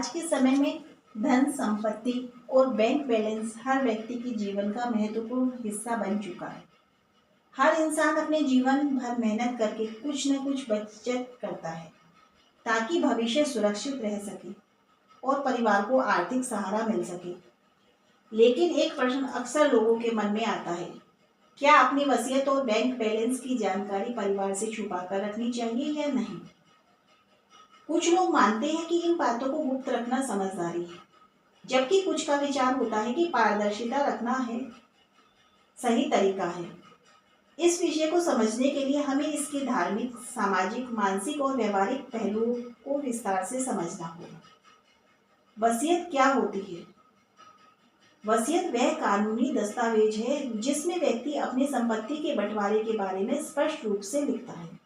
आज के समय में धन संपत्ति और बैंक बैलेंस हर व्यक्ति के जीवन का महत्वपूर्ण हिस्सा बन चुका है। हर इंसान अपने जीवन भर मेहनत करके कुछ न कुछ बचत करता है ताकि भविष्य सुरक्षित रह सके और परिवार को आर्थिक सहारा मिल सके। लेकिन एक प्रश्न अक्सर लोगों के मन में आता है, क्या अपनी वसीयत और बैंक बैलेंस की जानकारी परिवार से छुपा कर रखनी चाहिए या नहीं। कुछ लोग मानते हैं कि इन बातों को गुप्त रखना समझदारी है, जबकि कुछ का विचार होता है कि पारदर्शिता रखना है सही तरीका है। इस विषय को समझने के लिए हमें इसके धार्मिक, सामाजिक, मानसिक और व्यवहारिक पहलुओं को विस्तार से समझना होगा। वसीयत क्या होती है? वसीयत वह कानूनी दस्तावेज है जिसमें व्यक्ति अपनी संपत्ति के बंटवारे के बारे में स्पष्ट रूप से लिखता है।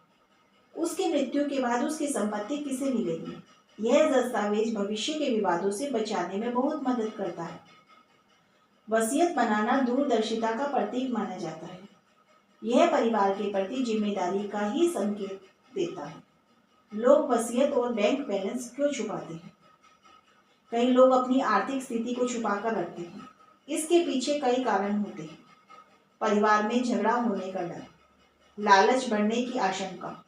उसकी मृत्यु के बाद उसकी संपत्ति किसे मिलेगी। यह दस्तावेज भविष्य के विवादों से बचाने में बहुत मदद करता है। वसीयत बनाना दूरदर्शिता का प्रतीक माना जाता है। यह परिवार के प्रति जिम्मेदारी का ही संकेत देता है। लोग वसीयत और बैंक बैलेंस क्यों छुपाते हैं? कई लोग अपनी आर्थिक स्थिति को छुपाकर रखते हैं। इसके पीछे कई कारण होते हैं। परिवार में झगड़ा होने का डर, लालच बढ़ने की आशंका,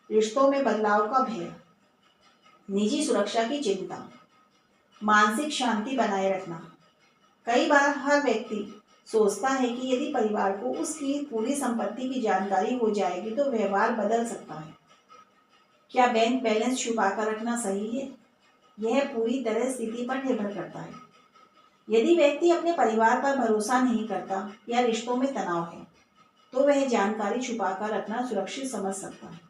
रिश्तों में बदलाव का भय, निजी सुरक्षा की चिंता, मानसिक शांति बनाए रखना। कई बार हर व्यक्ति सोचता है कि यदि परिवार को उसकी पूरी संपत्ति की जानकारी हो जाएगी तो व्यवहार बदल सकता है। क्या बैंक बैलेंस छुपा कर रखना सही है? यह पूरी तरह स्थिति पर निर्भर करता है। यदि व्यक्ति अपने परिवार पर भरोसा नहीं करता या रिश्तों में तनाव है तो वह जानकारी छुपा कर रखना सुरक्षित समझ सकता है।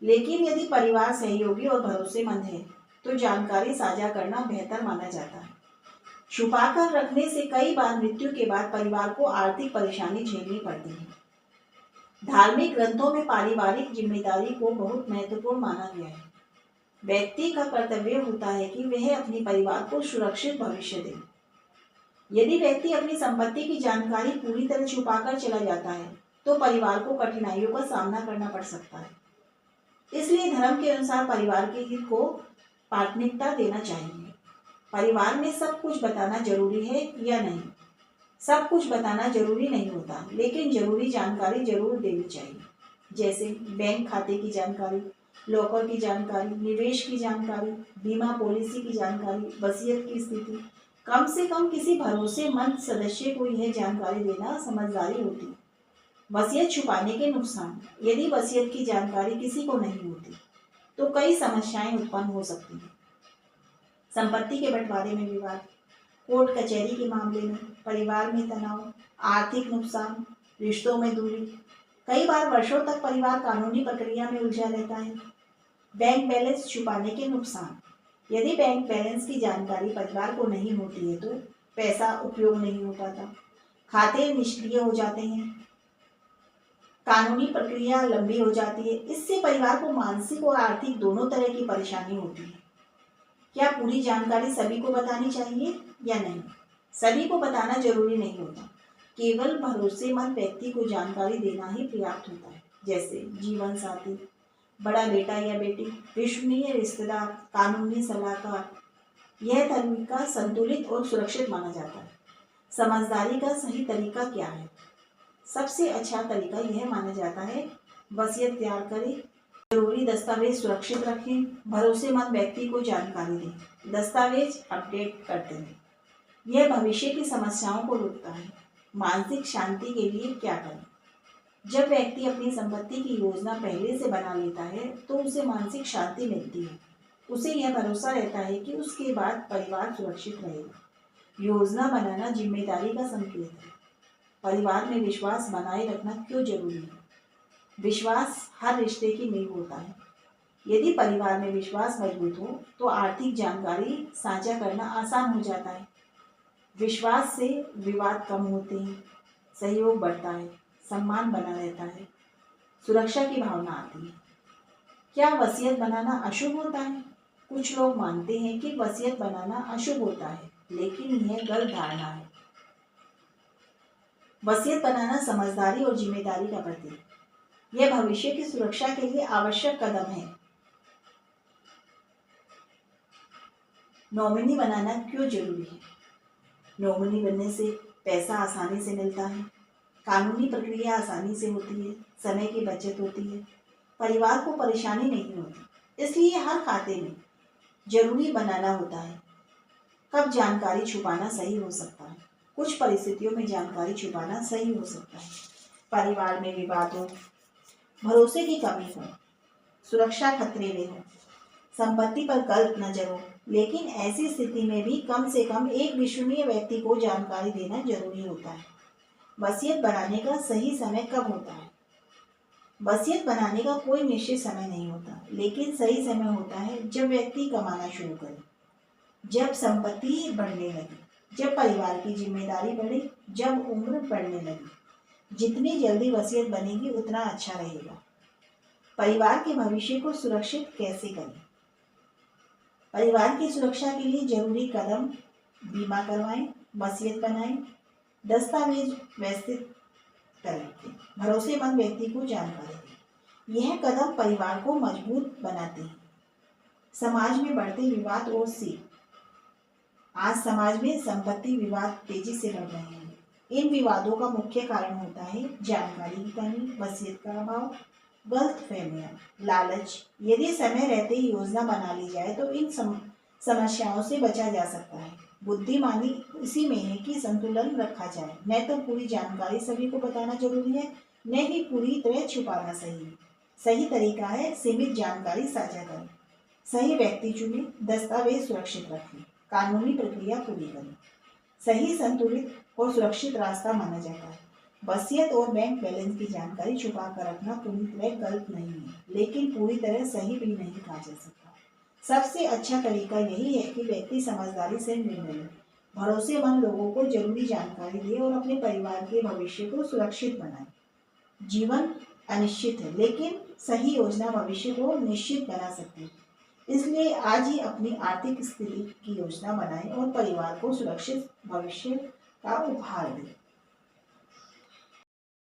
लेकिन यदि परिवार सहयोगी और भरोसेमंद है तो जानकारी साझा करना बेहतर माना जाता है। छुपाकर रखने से कई बार मृत्यु के बाद परिवार को आर्थिक परेशानी झेलनी पड़ती है। धार्मिक ग्रंथों में पारिवारिक जिम्मेदारी को बहुत महत्वपूर्ण माना गया है। व्यक्ति का कर्तव्य होता है कि वह अपने परिवार को सुरक्षित भविष्य दे। यदि व्यक्ति अपनी संपत्ति की जानकारी पूरी तरह छुपाकर चला जाता है तो परिवार को कठिनाइयों का सामना करना पड़ सकता है। इसलिए धर्म के अनुसार परिवार के हित को प्राथमिकता देना चाहिए। परिवार में सब कुछ बताना जरूरी है या नहीं? सब कुछ बताना जरूरी नहीं होता, लेकिन जरूरी जानकारी जरूर देनी चाहिए, जैसे बैंक खाते की जानकारी, लॉकर की जानकारी, निवेश की जानकारी, बीमा पॉलिसी की जानकारी, वसीयत की स्थिति। कम से कम किसी भरोसेमंद सदस्य को यह जानकारी देना समझदारी होती है। वसीयत छुपाने के नुकसान। यदि वसीयत की जानकारी किसी को नहीं होती तो कई समस्याएं उत्पन्न हो सकती हैं। संपत्ति के बंटवारे में विवाद, कोर्ट कचहरी के मामले में, परिवार में तनाव, आर्थिक नुकसान, रिश्तों में दूरी। कई बार वर्षों तक परिवार कानूनी प्रक्रिया में उलझा रहता है। बैंक बैलेंस छुपाने के नुकसान। यदि बैंक बैलेंस की जानकारी परिवार को नहीं होती है तो पैसा उपयोग नहीं हो पाता, खाते निष्क्रिय हो जाते हैं, कानूनी प्रक्रिया लंबी हो जाती है। इससे परिवार को मानसिक और आर्थिक दोनों तरह की परेशानी होती है। क्या पूरी जानकारी सभी को बतानी चाहिए या नहीं? सभी को बताना जरूरी नहीं होता। केवल भरोसेमंद व्यक्ति को जानकारी देना ही पर्याप्त होता है, जैसे जीवन साथी, बड़ा बेटा या बेटी, विश्वसनीय रिश्तेदार, कानूनी सलाहकार। यह तरीका संतुलित और सुरक्षित माना जाता है। समझदारी का सही तरीका क्या है? सबसे अच्छा तरीका यह माना जाता है, वसीयत तैयार करें, जरूरी दस्तावेज सुरक्षित रखें, भरोसेमंद व्यक्ति को जानकारी दें, दस्तावेज अपडेट करते हैं। यह भविष्य की समस्याओं को रोकता है। मानसिक शांति के लिए क्या करें? जब व्यक्ति अपनी संपत्ति की योजना पहले से बना लेता है तो उसे मानसिक शांति मिलती है। उसे यह भरोसा रहता है कि उसके बाद परिवार सुरक्षित रहेगा। योजना बनाना जिम्मेदारी का संकेत है। परिवार में विश्वास बनाए रखना क्यों जरूरी है? विश्वास हर रिश्ते की नींव होता है। यदि परिवार में विश्वास मजबूत हो तो आर्थिक जानकारी साझा करना आसान हो जाता है। विश्वास से विवाद कम होते हैं, सहयोग बढ़ता है, सम्मान बना रहता है, सुरक्षा की भावना आती है। क्या वसीयत बनाना अशुभ होता है? कुछ लोग मानते हैं कि वसीयत बनाना अशुभ होता है, लेकिन यह गलत धारणा है। वसीयत बनाना समझदारी और जिम्मेदारी का प्रतीक। यह भविष्य की सुरक्षा के लिए आवश्यक कदम है। नॉमिनी बनाना क्यों जरूरी है? नॉमिनी बनने से पैसा आसानी से मिलता है, कानूनी प्रक्रिया आसानी से होती है, समय की बचत होती है, परिवार को परेशानी नहीं होती। इसलिए हर खाते में जरूरी बनाना होता है। कब जानकारी छुपाना सही हो सकता है? कुछ परिस्थितियों में जानकारी छुपाना सही हो सकता है। परिवार में विवाद हो, भरोसे की कमी हो, सुरक्षा खतरे में हो, संपत्ति पर गलत नजर हो, लेकिन ऐसी स्थिति में भी कम से कम एक विश्वसनीय व्यक्ति को जानकारी देना जरूरी होता है। वसीयत बनाने का सही समय कब होता है? वसीयत बनाने का कोई निश्चित समय नहीं होता, लेकिन सही समय होता है जब व्यक्ति कमाना शुरू करे, जब संपत्ति बढ़ने लगे, जब परिवार की जिम्मेदारी बढ़े, जब उम्र बढ़ने लगे। जितनी जल्दी वसीयत बनेगी उतना अच्छा रहेगा। परिवार के भविष्य को सुरक्षित कैसे करें? परिवार की सुरक्षा के लिए जरूरी कदम: बीमा करवाएं, वसीयत बनाएं, दस्तावेज व्यवस्थित करें, भरोसेमंद व्यक्ति को जानकारी दें। यह कदम परिवार को मजबूत बनाते हैं। समाज में बढ़ते विवाद और सीख: आज समाज में संपत्ति विवाद तेजी से बढ़ रहे हैं। इन विवादों का मुख्य कारण होता है जानकारी की कमी, वसीयत का अभाव, गलतफहमियां, लालच। यदि समय रहते ही योजना बना ली जाए तो इन समस्याओं से बचा जा सकता है। बुद्धिमानी इसी में है कि संतुलन रखा जाए। न तो पूरी जानकारी सभी को बताना जरूरी है, न ही पूरी तरह छुपाना सही है। सही तरीका है सीमित जानकारी साझा करें, सही व्यक्ति चुनें, दस्तावेज सुरक्षित रखें, कानूनी प्रक्रिया पूरी करें। सही, संतुलित और सुरक्षित रास्ता माना जाता है। वसीयत और बैंक बैलेंस की जानकारी छुपा कर रखना पूरी तरह गलत नहीं है, लेकिन पूरी तरह सही भी नहीं कहा जा सकता। सबसे अच्छा तरीका यही है कि व्यक्ति समझदारी से निर्णय ले, भरोसेमंद लोगों को जरूरी जानकारी दे और अपने परिवार के भविष्य को सुरक्षित बनाए। जीवन अनिश्चित है, लेकिन सही योजना भविष्य को निश्चित बना सकती है। इसलिए आज ही अपनी आर्थिक स्थिति की योजना बनाएं और परिवार को सुरक्षित भविष्य का उपहार दें।